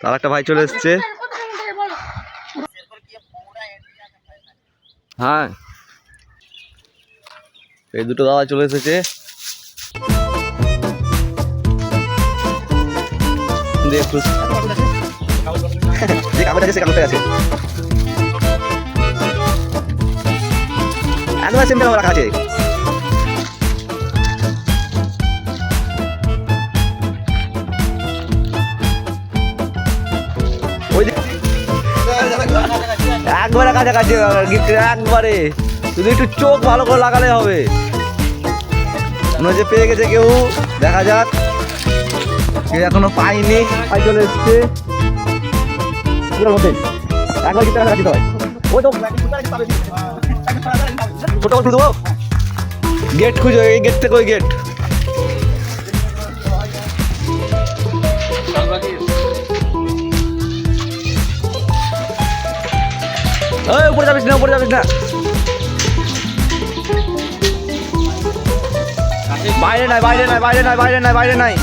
আর একটা ভাই চলে এসছে। হ্যাঁ, এই দুটো দাদা চলে এসেছে। যে কাগজ আছে সে কাগজটা আছে, একদম সিম্পল রাখা আছে। একবারে কাছাকাছি গিফট, একবারে শুধু একটু চোখ ভালো করে লাগালে হবে। মনে হচ্ছে পেয়ে গেছে কেউ, দেখা যাক। কেউ এখনো পাইনি, পাই চলে এসছে পুরো মধ্যে। একবার গিফট কাছাকাছি হয়, ওই তো ছোট খুলে দেবো। গেট খুঁজো, এই গেট থেকে ওই গেট। উপরে যাবিস না, উপরে যাবিস না, বাইরে নাই, বাইরে নাই, বাইরে নাই, বাইরে নাই, বাইরে নাই।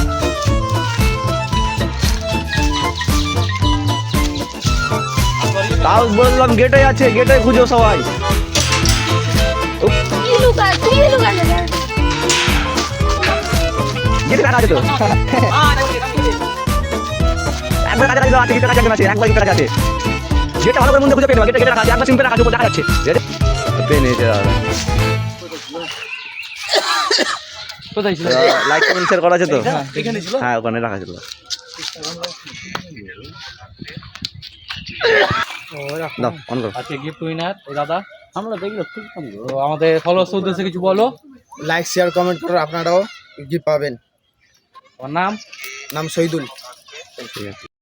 তাও বললাম গেটে আছে, গেটে খুঁজো সবাই। গেটে কাটা আছে তো, একবার কাছাকাছি আছে, গেটে কাছাকাছি আছে, একবার গেটে কাছে আছে। গেটটা ভালো করে মধ্যে খুঁজে পেয়ে নেবা, গেটে রাখা আছে, একবার সিম্পল রাখা আছে, উপর দেখা যাচ্ছে। পেন এসে কোথায় ছিল? লাইক কমেন্ট শেয়ার করা আছে তো, এখানে ছিল। হ্যাঁ, ওখানে রাখা ছিল। দাও অন করো। আজকে গিফট উইনার ও দাদা, আমরা দেখলো খুব কম। আমাদের ফলোয়ার্স উদ্দেশ্যে কিছু বলো। লাইক শেয়ার কমেন্ট করো, আপনারাও গিফট পাবেন। তোমার নাম? নাম শহীদুল। ঠিক আছে।